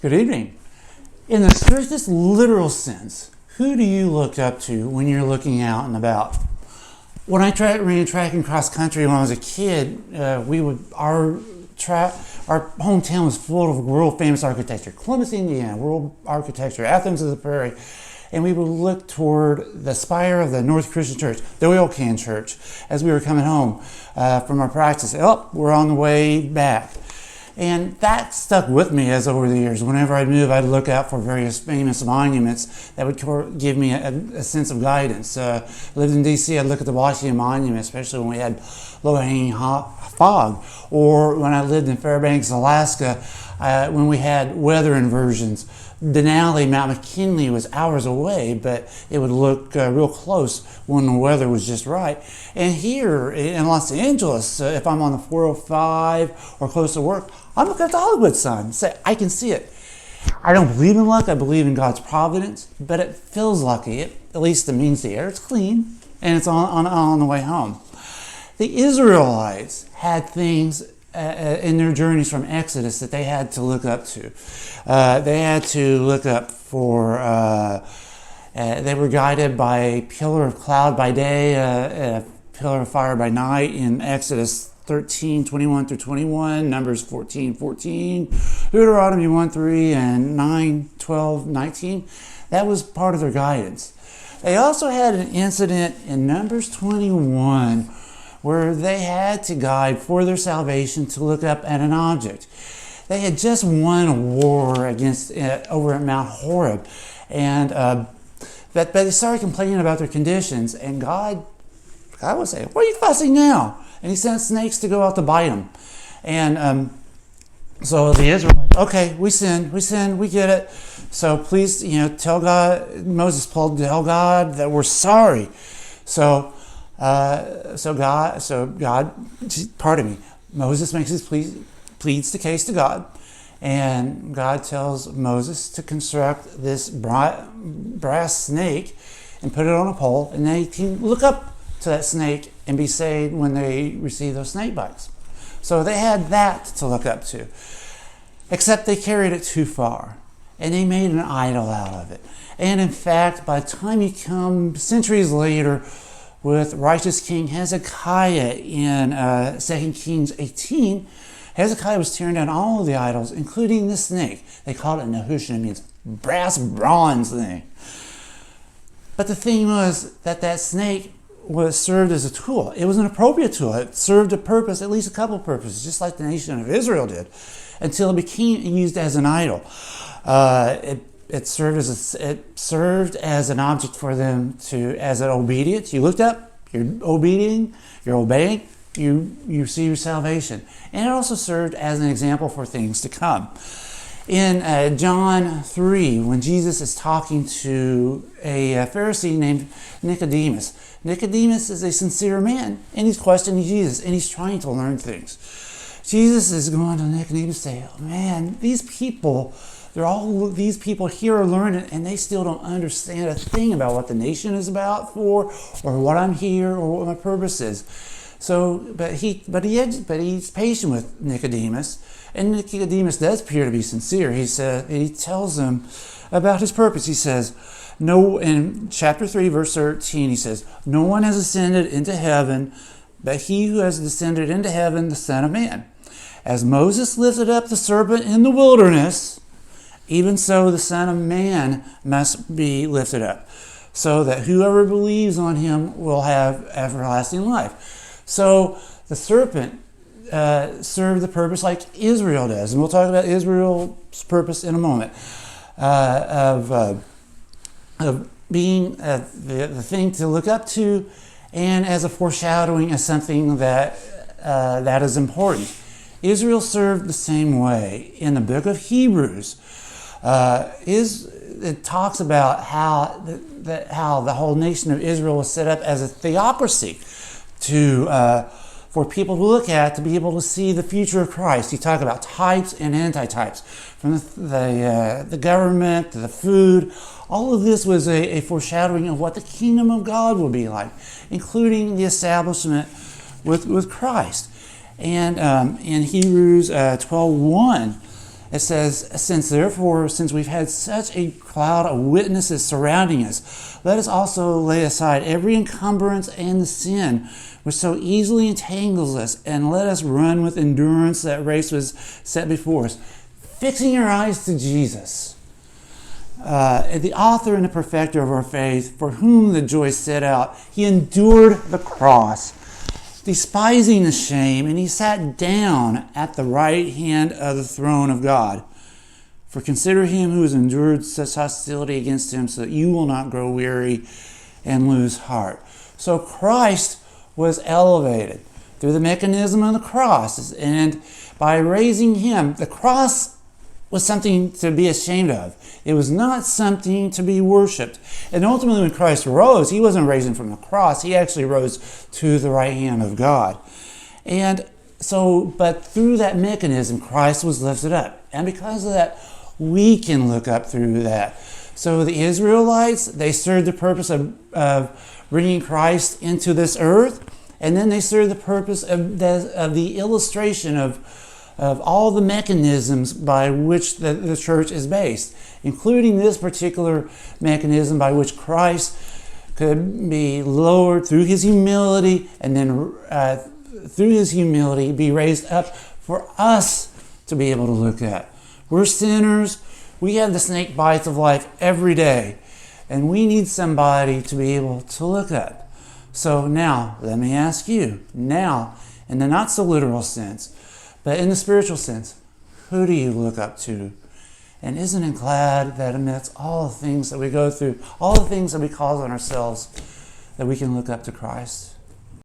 Good evening. In the strictest literal sense, who do you look up to when you're looking out and about? When I ran track and cross country when I was a kid, our hometown was full of world famous architecture. Columbus, Indiana, world architecture, Athens of the Prairie. And we would look toward the spire of the North Christian Church, the Oil Can Church, as we were coming home from our practice. Oh, we're on the way back. And that stuck with me as over the years. Whenever I'd move, I'd look out for various famous monuments that would give me a sense of guidance. Lived in D.C., I'd look at the Washington Monument, especially when we had low-hanging fog. Or when I lived in Fairbanks, Alaska, when we had weather inversions. Denali, Mount McKinley was hours away, but it would look real close when the weather was just right. And here in Los Angeles, if I'm on the 405 or close to work, I'm looking at the Hollywood sign. Say, I can see it. I don't believe in luck. I believe in God's providence, but it feels lucky. At least it means the air is clean, and it's on the way home. The Israelites had things in their journeys from Exodus that they had to look up to. They had to look up for, they were guided by a pillar of cloud by day, a pillar of fire by night in Exodus 13:21 through 21, Numbers 14:14, Deuteronomy 1:3, and 9:12-19. That was part of their guidance. They also had an incident in Numbers 21 where they had to guide for their salvation to look up at an object. They had just won a war against over at Mount Horeb, and but they started complaining about their conditions, and God was saying, "What are you fussing now?" And He sent snakes to go out to bite them, and so the Israelites, okay, we sinned, we get it. So please, tell God. Moses told tell God that we're sorry. So God, pardon me. Moses makes his pleads the case to God, and God tells Moses to construct this brass snake and put it on a pole, and they can look up to that snake and be saved when they receive those snake bites. So they had that to look up to, except they carried it too far, and they made an idol out of it. And in fact, by the time you come centuries later, with righteous King Hezekiah in 2 Kings 18, Hezekiah was tearing down all of the idols, including the snake. They called it Nehushtan. It means bronze thing. But the thing was that snake was served as a tool. It was an appropriate tool. It served a purpose, at least a couple of purposes, just like the nation of Israel did, until it became used as an idol. It served as an object for them as an obedience. You looked up, you're obeying, you receive your salvation. And it also served as an example for things to come. In John 3, when Jesus is talking to a Pharisee named Nicodemus, Nicodemus is a sincere man, and he's questioning Jesus, and he's trying to learn things. Jesus is going to Nicodemus and say, "Oh man, these people here are learning, and they still don't understand a thing about what the nation is about or what I'm here, or what my purpose is." So, but he's patient with Nicodemus, and Nicodemus does appear to be sincere. He tells him about his purpose. He says, "No," in chapter 3, verse 13, he says, "No one has ascended into heaven, but he who has descended into heaven, the Son of Man. As Moses lifted up the serpent in the wilderness, even so the Son of Man must be lifted up, so that whoever believes on him will have everlasting life." So the serpent served the purpose like Israel does, and we'll talk about Israel's purpose in a moment, of being the thing to look up to, and as a foreshadowing of something that is important. Israel served the same way. In the book of Hebrews, it talks about how the whole nation of Israel was set up as a theocracy for people to look at, to be able to see the future of Christ. You talk about types and antitypes, from the government to the food. All of this was a foreshadowing of what the kingdom of God will be like, including the establishment with Christ. And in Hebrews 12:1, It says, since we've had such a cloud of witnesses surrounding us, let us also lay aside every encumbrance and the sin which so easily entangles us, and let us run with endurance that race was set before us, fixing your eyes to Jesus, the author and the perfecter of our faith, for whom the joy set out. He endured the cross, despising the shame, and he sat down at the right hand of the throne of God. For consider him who has endured such hostility against him, so that you will not grow weary and lose heart. So Christ was elevated through the mechanism of the cross, and by raising him, the cross was something to be ashamed of. It was not something to be worshipped. And ultimately, when Christ rose, he wasn't raising from the cross. He actually rose to the right hand of God. And so, but through that mechanism, Christ was lifted up. And because of that, we can look up through that. So the Israelites, they served the purpose of bringing Christ into this earth. And then they served the purpose of the illustration of all the mechanisms by which the church is based, including this particular mechanism by which Christ could be lowered through his humility, and then through his humility be raised up for us to be able to look at. We're sinners. We have the snake bites of life every day, and we need somebody to be able to look at. So now, let me ask you, now, in the not so literal sense, but in the spiritual sense, who do you look up to? And isn't it glad that amidst all the things that we go through, all the things that we cause on ourselves, that we can look up to Christ?